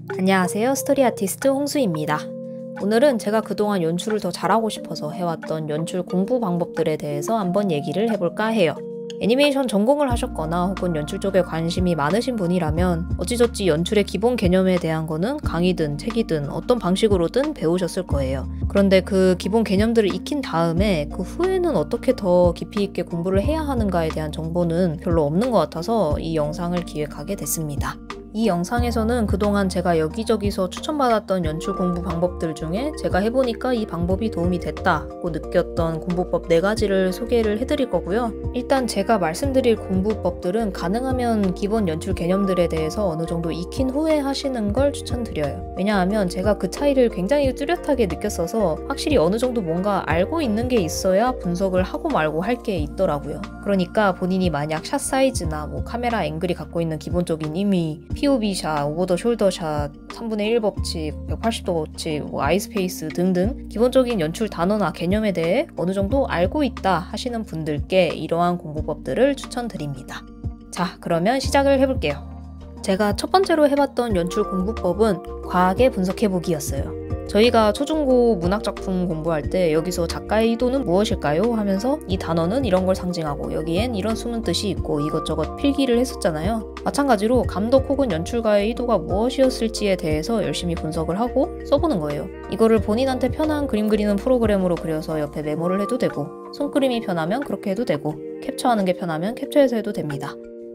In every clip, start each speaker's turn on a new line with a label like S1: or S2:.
S1: 안녕하세요. 스토리 아티스트 홍수입니다. 오늘은 제가 그동안 연출을 더 잘하고 싶어서 해왔던 연출 공부 방법들에 대해서 한번 얘기를 해볼까 해요. 애니메이션 전공을 하셨거나 혹은 연출 쪽에 관심이 많으신 분이라면 어찌저찌 연출의 기본 개념에 대한 거는 강의든 책이든 어떤 방식으로든 배우셨을 거예요. 그런데 그 기본 개념들을 익힌 다음에 그 후에는 어떻게 더 깊이 있게 공부를 해야 하는가에 대한 정보는 별로 없는 것 같아서 이 영상을 기획하게 됐습니다. 이 영상에서는 그동안 제가 여기저기서 추천받았던 연출 공부 방법들 중에 제가 해보니까 이 방법이 도움이 됐다고 느꼈던 공부법 4가지를 소개를 해드릴 거고요. 일단 제가 말씀드릴 공부법들은 가능하면 기본 연출 개념들에 대해서 어느 정도 익힌 후에 하시는 걸 추천드려요. 왜냐하면 제가 그 차이를 굉장히 뚜렷하게 느꼈어서 확실히 어느 정도 뭔가 알고 있는 게 있어야 분석을 하고 말고 할 게 있더라고요. 그러니까 본인이 만약 샷 사이즈나 카메라 앵글이 갖고 있는 기본적인 이미 POV 샷, 오버 더 숄더 샷, 3분의 1 법칙, 180도 법칙, 아이스페이스 등등 기본적인 연출 단어나 개념에 대해 어느 정도 알고 있다 하시는 분들께 이러한 공부법들을 추천드립니다. 자, 그러면 시작을 해볼게요. 제가 첫 번째로 해봤던 연출 공부법은 과하게 분석해보기였어요. 저희가 초중고 문학작품 공부할 때 여기서 작가의 의도는 무엇일까요? 하면서 이 단어는 이런 걸 상징하고 여기엔 이런 숨은 뜻이 있고 이것저것 필기를 했었잖아요. 마찬가지로 감독 혹은 연출가의 의도가 무엇이었을지에 대해서 열심히 분석을 하고 써보는 거예요. 이거를 본인한테 편한 그림 그리는 프로그램으로 그려서 옆에 메모를 해도 되고 손그림이 편하면 그렇게 해도 되고 캡처하는 게 편하면 캡처해서 해도 됩니다.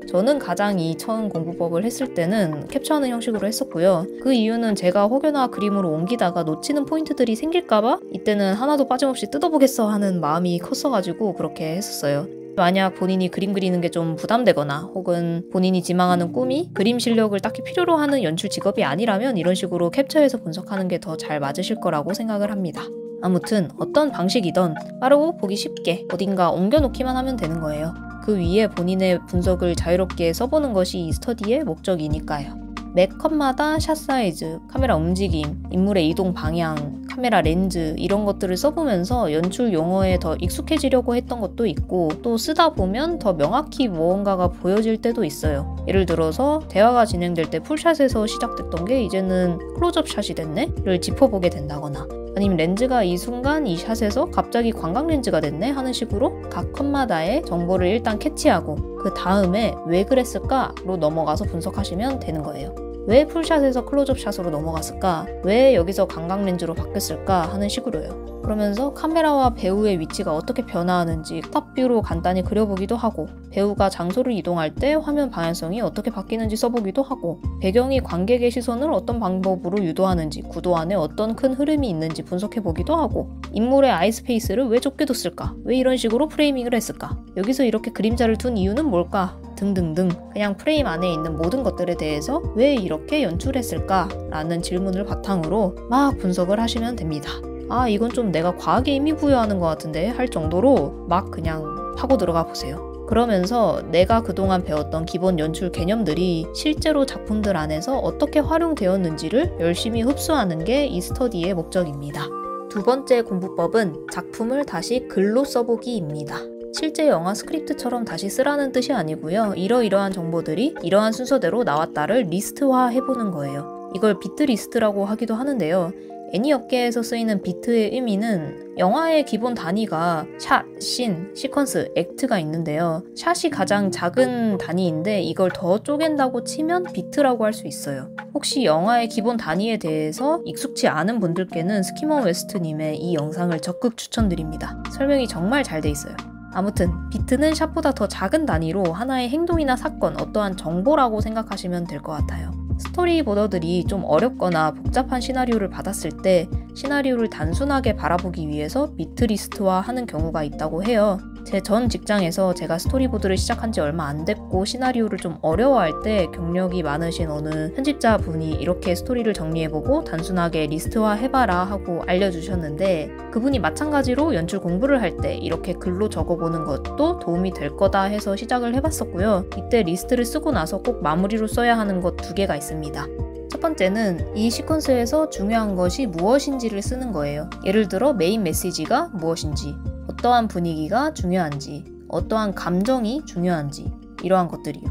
S1: 저는 가장 이 처음 공부법을 했을 때는 캡처하는 형식으로 했었고요. 그 이유는 제가 혹여나 그림으로 옮기다가 놓치는 포인트들이 생길까봐 이때는 하나도 빠짐없이 뜯어보겠어 하는 마음이 컸어가지고 그렇게 했었어요. 만약 본인이 그림 그리는 게 좀 부담되거나 혹은 본인이 지망하는 꿈이 그림 실력을 딱히 필요로 하는 연출 직업이 아니라면 이런 식으로 캡처해서 분석하는 게 더 잘 맞으실 거라고 생각을 합니다. 아무튼 어떤 방식이든 빠르고 보기 쉽게 어딘가 옮겨놓기만 하면 되는 거예요. 그 위에 본인의 분석을 자유롭게 써보는 것이 이 스터디의 목적이니까요. 매 컷마다 샷 사이즈, 카메라 움직임, 인물의 이동 방향, 카메라 렌즈 이런 것들을 써보면서 연출 용어에 더 익숙해지려고 했던 것도 있고 또 쓰다 보면 더 명확히 무언가가 보여질 때도 있어요. 예를 들어서 대화가 진행될 때 풀샷에서 시작됐던 게 이제는 클로즈업 샷이 됐네?를 짚어보게 된다거나 아니면 렌즈가 이 순간 이 샷에서 갑자기 광각 렌즈가 됐네 하는 식으로 각 컷마다의 정보를 일단 캐치하고 그 다음에 왜 그랬을까로 넘어가서 분석하시면 되는 거예요. 왜 풀샷에서 클로즈업 샷으로 넘어갔을까? 왜 여기서 광각 렌즈로 바뀌었을까? 하는 식으로요. 그러면서 카메라와 배우의 위치가 어떻게 변화하는지 탑뷰로 간단히 그려보기도 하고 배우가 장소를 이동할 때 화면 방향성이 어떻게 바뀌는지 써보기도 하고 배경이 관객의 시선을 어떤 방법으로 유도하는지 구도 안에 어떤 큰 흐름이 있는지 분석해보기도 하고 인물의 아이스페이스를 왜 좁게 뒀을까? 왜 이런 식으로 프레이밍을 했을까? 여기서 이렇게 그림자를 둔 이유는 뭘까? 등등등 그냥 프레임 안에 있는 모든 것들에 대해서 왜 이렇게 연출했을까? 라는 질문을 바탕으로 막 분석을 하시면 됩니다. 아, 이건 좀 내가 과하게 의미 부여하는 것 같은데 할 정도로 막 그냥 파고 들어가 보세요. 그러면서 내가 그동안 배웠던 기본 연출 개념들이 실제로 작품들 안에서 어떻게 활용되었는지를 열심히 흡수하는 게 이 스터디의 목적입니다. 두 번째 공부법은 작품을 다시 글로 써보기입니다. 실제 영화 스크립트처럼 다시 쓰라는 뜻이 아니고요. 이러이러한 정보들이 이러한 순서대로 나왔다를 리스트화 해보는 거예요. 이걸 비트 리스트라고 하기도 하는데요. 애니 업계에서 쓰이는 비트의 의미는 영화의 기본 단위가 샷, 씬, 시퀀스, 액트가 있는데요. 샷이 가장 작은 단위인데 이걸 더 쪼갠다고 치면 비트라고 할 수 있어요. 혹시 영화의 기본 단위에 대해서 익숙치 않은 분들께는 스키머 웨스트님의 이 영상을 적극 추천드립니다. 설명이 정말 잘 돼 있어요. 아무튼 비트는 샷보다 더 작은 단위로 하나의 행동이나 사건, 어떠한 정보라고 생각하시면 될 것 같아요. 스토리보더들이 좀 어렵거나 복잡한 시나리오를 받았을 때 시나리오를 단순하게 바라보기 위해서 비트 리스트화 하는 경우가 있다고 해요. 제 전 직장에서 제가 스토리보드를 시작한 지 얼마 안 됐고 시나리오를 좀 어려워할 때 경력이 많으신 어느 편집자분이 이렇게 스토리를 정리해보고 단순하게 리스트화 해봐라 하고 알려주셨는데 그분이 마찬가지로 연출 공부를 할 때 이렇게 글로 적어보는 것도 도움이 될 거다 해서 시작을 해봤었고요. 이때 리스트를 쓰고 나서 꼭 마무리로 써야 하는 것 2개가 있습니다. 첫 번째는 이 시퀀스에서 중요한 것이 무엇인지를 쓰는 거예요. 예를 들어 메인 메시지가 무엇인지, 어떠한 분위기가 중요한지, 어떠한 감정이 중요한지 이러한 것들이요.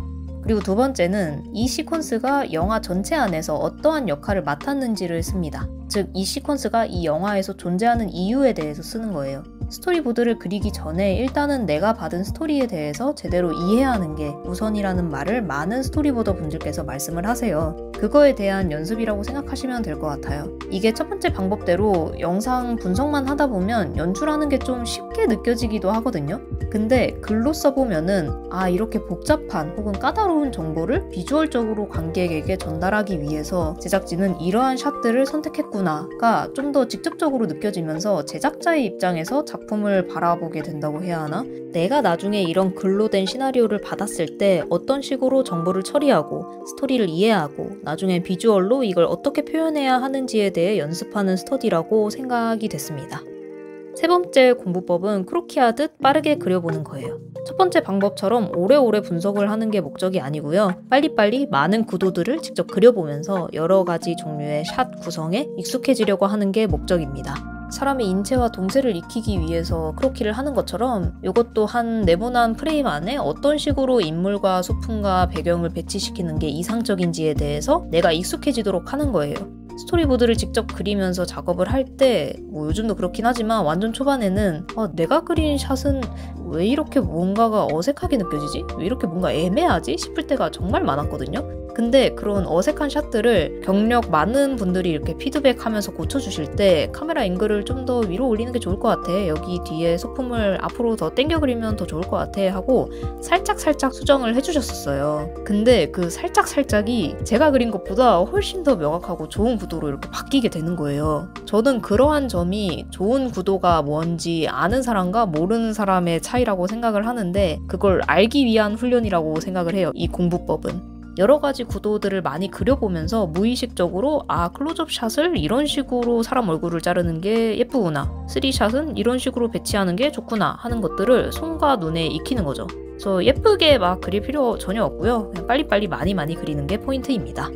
S1: 그리고 두 번째는 이 시퀀스가 영화 전체 안에서 어떠한 역할을 맡았는지를 씁니다. 즉, 이 시퀀스가 이 영화에서 존재하는 이유에 대해서 쓰는 거예요. 스토리보드를 그리기 전에 일단은 내가 받은 스토리에 대해서 제대로 이해하는 게 우선이라는 말을 많은 스토리보더 분들께서 말씀을 하세요. 그거에 대한 연습이라고 생각하시면 될 것 같아요. 이게 첫 번째 방법대로 영상 분석만 하다 보면 연출하는 게 좀 쉽게 느껴지기도 하거든요. 근데 글로 써보면은 이렇게 복잡한 혹은 까다로운 정보를 비주얼적으로 관객에게 전달하기 위해서 제작진은 이러한 샷들을 선택했구나가 좀 더 직접적으로 느껴지면서 제작자의 입장에서 작품을 바라보게 된다고 해야 하나? 내가 나중에 이런 글로 된 시나리오를 받았을 때 어떤 식으로 정보를 처리하고 스토리를 이해하고 나중에 비주얼로 이걸 어떻게 표현해야 하는지에 대해 연습하는 스터디라고 생각이 됐습니다. 세 번째 공부법은 크로키하듯 빠르게 그려보는 거예요. 첫 번째 방법처럼 오래오래 분석을 하는 게 목적이 아니고요. 빨리빨리 많은 구도들을 직접 그려보면서 여러 가지 종류의 샷 구성에 익숙해지려고 하는 게 목적입니다. 사람의 인체와 동세를 익히기 위해서 크로키를 하는 것처럼 이것도 한 네모난 프레임 안에 어떤 식으로 인물과 소품과 배경을 배치시키는 게 이상적인지에 대해서 내가 익숙해지도록 하는 거예요. 스토리보드를 직접 그리면서 작업을 할 때 요즘도 그렇긴 하지만 완전 초반에는 내가 그린 샷은 왜 이렇게 뭔가가 어색하게 느껴지지? 왜 이렇게 뭔가 애매하지? 싶을 때가 정말 많았거든요. 근데 그런 어색한 샷들을 경력 많은 분들이 이렇게 피드백하면서 고쳐주실 때 카메라 앵글을 좀 더 위로 올리는 게 좋을 것 같아. 여기 뒤에 소품을 앞으로 더 당겨 그리면 더 좋을 것 같아 하고 살짝 수정을 해주셨었어요. 근데 그 살짝이 제가 그린 것보다 훨씬 더 명확하고 좋은 구도로 이렇게 바뀌게 되는 거예요. 저는 그러한 점이 좋은 구도가 뭔지 아는 사람과 모르는 사람의 차이라고 생각을 하는데 그걸 알기 위한 훈련이라고 생각을 해요. 이 공부법은. 여러 가지 구도들을 많이 그려보면서 무의식적으로 클로즈업 샷을 이런 식으로 사람 얼굴을 자르는 게 예쁘구나, 3샷은 이런 식으로 배치하는 게 좋구나 하는 것들을 손과 눈에 익히는 거죠. 그래서 예쁘게 막 그릴 필요 전혀 없고요. 그냥 빨리빨리 많이 그리는 게 포인트입니다.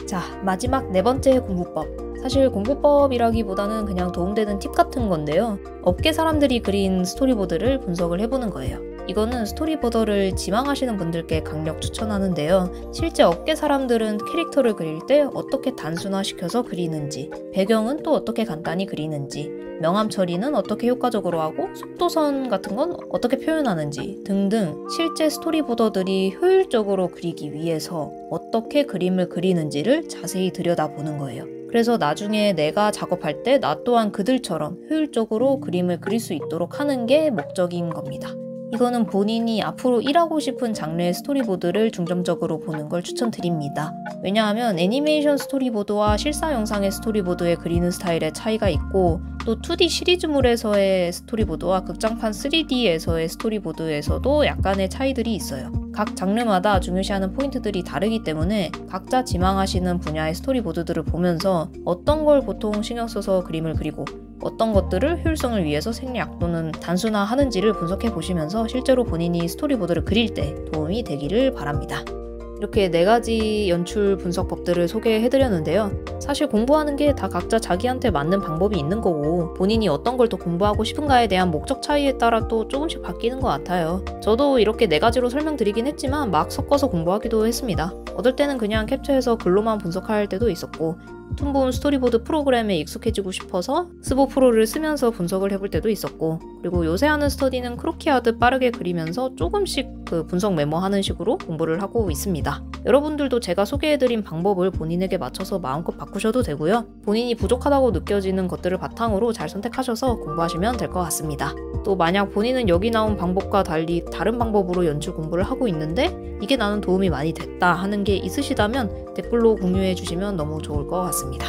S1: 자, 마지막 네 번째 공부법. 사실 공부법이라기보다는 그냥 도움되는 팁 같은 건데요. 업계 사람들이 그린 스토리보드를 분석을 해보는 거예요. 이거는 스토리보더를 지망하시는 분들께 강력 추천하는데요. 실제 업계 사람들은 캐릭터를 그릴 때 어떻게 단순화시켜서 그리는지, 배경은 또 어떻게 간단히 그리는지, 명암 처리는 어떻게 효과적으로 하고 속도선 같은 건 어떻게 표현하는지 등등 실제 스토리보더들이 효율적으로 그리기 위해서 어떻게 그림을 그리는지를 자세히 들여다보는 거예요. 그래서 나중에 내가 작업할 때 나 또한 그들처럼 효율적으로 그림을 그릴 수 있도록 하는 게 목적인 겁니다. 이거는 본인이 앞으로 일하고 싶은 장르의 스토리보드를 중점적으로 보는 걸 추천드립니다. 왜냐하면 애니메이션 스토리보드와 실사 영상의 스토리보드에 그리는 스타일의 차이가 있고 또 2D 시리즈물에서의 스토리보드와 극장판 3D에서의 스토리보드에서도 약간의 차이들이 있어요. 각 장르마다 중요시하는 포인트들이 다르기 때문에 각자 지망하시는 분야의 스토리보드들을 보면서 어떤 걸 보통 신경 써서 그림을 그리고 어떤 것들을 효율성을 위해서 생략 또는 단순화하는지를 분석해 보시면서 실제로 본인이 스토리보드를 그릴 때 도움이 되기를 바랍니다. 이렇게 4가지 연출 분석법들을 소개해드렸는데요. 사실 공부하는 게 다 각자 자기한테 맞는 방법이 있는 거고 본인이 어떤 걸 더 공부하고 싶은가에 대한 목적 차이에 따라 또 조금씩 바뀌는 것 같아요. 저도 이렇게 4가지로 설명드리긴 했지만 막 섞어서 공부하기도 했습니다. 어떨 때는 그냥 캡처해서 글로만 분석할 때도 있었고 툰본 스토리보드 프로그램에 익숙해지고 싶어서 스보 프로를 쓰면서 분석을 해볼 때도 있었고 그리고 요새 하는 스터디는 크로키하듯 빠르게 그리면서 조금씩 그 분석 메모하는 식으로 공부를 하고 있습니다. 여러분들도 제가 소개해드린 방법을 본인에게 맞춰서 마음껏 바꾸셔도 되고요. 본인이 부족하다고 느껴지는 것들을 바탕으로 잘 선택하셔서 공부하시면 될 것 같습니다. 또 만약 본인은 여기 나온 방법과 달리 다른 방법으로 연출 공부를 하고 있는데 이게 나는 도움이 많이 됐다 하는 게 있으시다면 댓글로 공유해 주시면 너무 좋을 것 같습니다.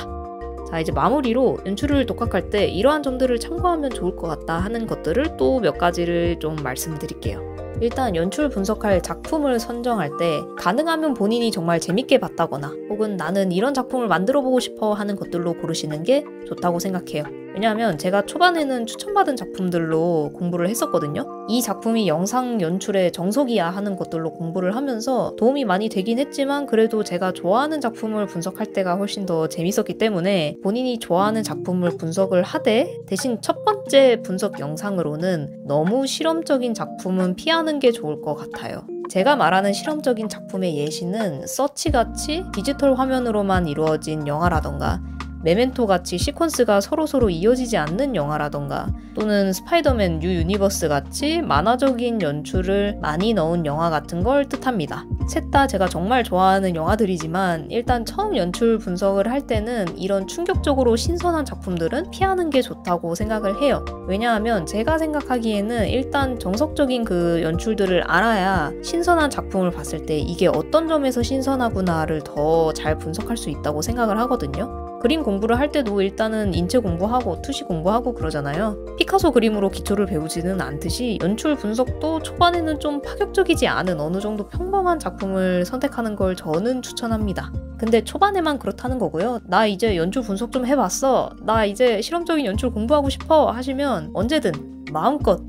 S1: 자, 이제 마무리로 연출을 독학할 때 이러한 점들을 참고하면 좋을 것 같다 하는 것들을 또 몇 가지를 좀 말씀드릴게요. 일단 연출 분석할 작품을 선정할 때 가능하면 본인이 정말 재밌게 봤다거나 혹은 나는 이런 작품을 만들어 보고 싶어 하는 것들로 고르시는 게 좋다고 생각해요. 왜냐하면 제가 초반에는 추천받은 작품들로 공부를 했었거든요. 이 작품이 영상 연출의 정석이야 하는 것들로 공부를 하면서 도움이 많이 되긴 했지만 그래도 제가 좋아하는 작품을 분석할 때가 훨씬 더 재밌었기 때문에 본인이 좋아하는 작품을 분석을 하되 대신 첫 번째 분석 영상으로는 너무 실험적인 작품은 피하는 게 좋을 것 같아요. 제가 말하는 실험적인 작품의 예시는 서치같이 디지털 화면으로만 이루어진 영화라던가 메멘토같이 시퀀스가 서로서로 이어지지 않는 영화라던가 또는 스파이더맨 뉴 유니버스 같이 만화적인 연출을 많이 넣은 영화 같은 걸 뜻합니다. 셋 다 제가 정말 좋아하는 영화들이지만 일단 처음 연출 분석을 할 때는 이런 충격적으로 신선한 작품들은 피하는 게 좋다고 생각을 해요. 왜냐하면 제가 생각하기에는 일단 정석적인 그 연출들을 알아야 신선한 작품을 봤을 때 이게 어떤 점에서 신선하구나를 더 잘 분석할 수 있다고 생각을 하거든요. 그림 공부를 할 때도 일단은 인체 공부하고 투시 공부하고 그러잖아요. 피카소 그림으로 기초를 배우지는 않듯이 연출 분석도 초반에는 좀 파격적이지 않은 어느 정도 평범한 작품을 선택하는 걸 저는 추천합니다. 근데 초반에만 그렇다는 거고요. 나 이제 연출 분석 좀 해봤어. 나 이제 실험적인 연출 공부하고 싶어 하시면 언제든 마음껏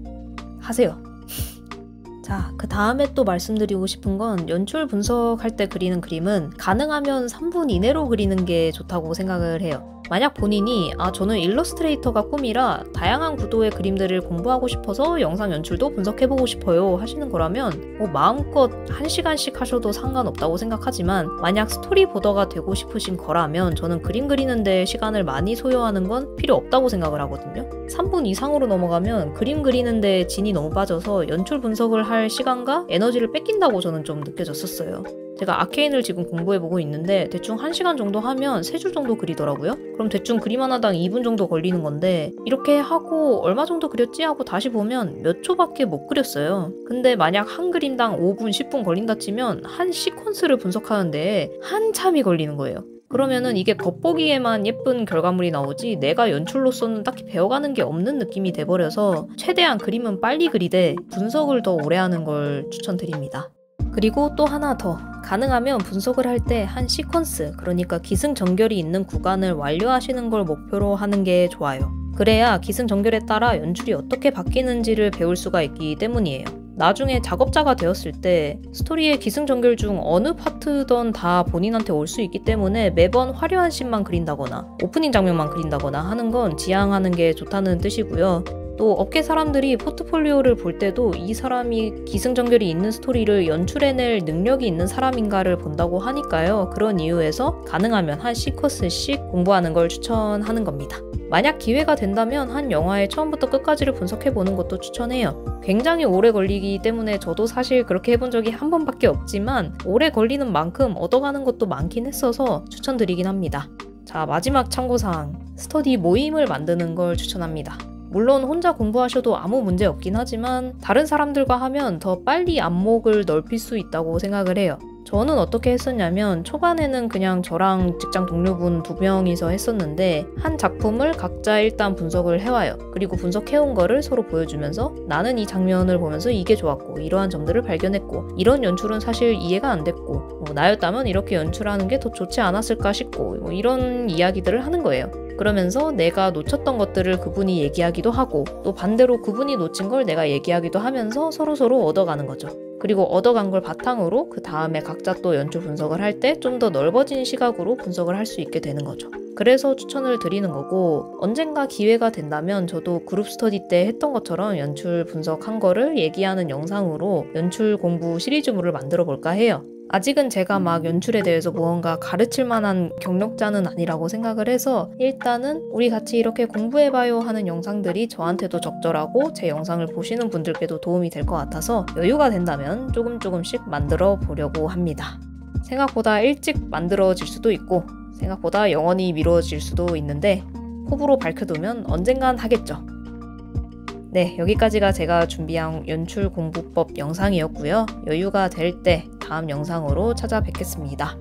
S1: 하세요. 자, 그 다음에 또 말씀드리고 싶은 건 연출 분석할 때 그리는 그림은 가능하면 3분 이내로 그리는 게 좋다고 생각을 해요. 만약 본인이 저는 일러스트레이터가 꿈이라 다양한 구도의 그림들을 공부하고 싶어서 영상 연출도 분석해보고 싶어요 하시는 거라면 마음껏 1시간씩 하셔도 상관없다고 생각하지만 만약 스토리보더가 되고 싶으신 거라면 저는 그림 그리는데 시간을 많이 소요하는 건 필요 없다고 생각을 하거든요. 3분 이상으로 넘어가면 그림 그리는데 진이 너무 빠져서 연출 분석을 할 시간과 에너지를 뺏긴다고 저는 좀 느껴졌었어요. 제가 아케인을 지금 공부해보고 있는데 대충 1시간 정도 하면 3줄 정도 그리더라고요. 그럼 대충 그림 하나당 2분 정도 걸리는 건데 이렇게 하고 얼마 정도 그렸지 하고 다시 보면 몇 초밖에 못 그렸어요. 근데 만약 한 그림당 5분, 10분 걸린다 치면 한 시퀀스를 분석하는데 한참이 걸리는 거예요. 그러면은 이게 겉보기에만 예쁜 결과물이 나오지 내가 연출로서는 딱히 배워가는 게 없는 느낌이 돼버려서 최대한 그림은 빨리 그리되 분석을 더 오래 하는 걸 추천드립니다. 그리고 또 하나 더, 가능하면 분석을 할 때 한 시퀀스, 그러니까 기승전결이 있는 구간을 완료하시는 걸 목표로 하는 게 좋아요. 그래야 기승전결에 따라 연출이 어떻게 바뀌는지를 배울 수가 있기 때문이에요. 나중에 작업자가 되었을 때 스토리의 기승전결 중 어느 파트든 다 본인한테 올 수 있기 때문에 매번 화려한 씬만 그린다거나 오프닝 장면만 그린다거나 하는 건 지양하는 게 좋다는 뜻이고요. 또 업계 사람들이 포트폴리오를 볼 때도 이 사람이 기승전결이 있는 스토리를 연출해낼 능력이 있는 사람인가를 본다고 하니까요. 그런 이유에서 가능하면 한 시퀀스씩 공부하는 걸 추천하는 겁니다. 만약 기회가 된다면 한 영화의 처음부터 끝까지를 분석해보는 것도 추천해요. 굉장히 오래 걸리기 때문에 저도 사실 그렇게 해본 적이 한 번밖에 없지만 오래 걸리는 만큼 얻어가는 것도 많긴 했어서 추천드리긴 합니다. 자, 마지막 참고사항, 스터디 모임을 만드는 걸 추천합니다. 물론 혼자 공부하셔도 아무 문제 없긴 하지만 다른 사람들과 하면 더 빨리 안목을 넓힐 수 있다고 생각을 해요. 저는 어떻게 했었냐면 초반에는 그냥 저랑 직장 동료분 2명이서 했었는데 한 작품을 각자 일단 분석을 해와요. 그리고 분석해온 거를 서로 보여주면서 나는 이 장면을 보면서 이게 좋았고 이러한 점들을 발견했고 이런 연출은 사실 이해가 안 됐고 나였다면 이렇게 연출하는 게 더 좋지 않았을까 싶고 이런 이야기들을 하는 거예요. 그러면서 내가 놓쳤던 것들을 그분이 얘기하기도 하고 또 반대로 그분이 놓친 걸 내가 얘기하기도 하면서 서로서로 얻어가는 거죠. 그리고 얻어간 걸 바탕으로 그 다음에 각자 또 연출 분석을 할 때 좀 더 넓어진 시각으로 분석을 할 수 있게 되는 거죠. 그래서 추천을 드리는 거고 언젠가 기회가 된다면 저도 그룹 스터디 때 했던 것처럼 연출 분석한 거를 얘기하는 영상으로 연출 공부 시리즈물을 만들어 볼까 해요. 아직은 제가 막 연출에 대해서 무언가 가르칠 만한 경력자는 아니라고 생각을 해서 일단은 우리 같이 이렇게 공부해봐요 하는 영상들이 저한테도 적절하고 제 영상을 보시는 분들께도 도움이 될 것 같아서 여유가 된다면 조금씩 만들어 보려고 합니다. 생각보다 일찍 만들어질 수도 있고 생각보다 영원히 미뤄질 수도 있는데 호불호 밝혀두면 언젠간 하겠죠. 네, 여기까지가 제가 준비한 연출 공부법 영상이었고요. 여유가 될 때 다음 영상으로 찾아뵙겠습니다.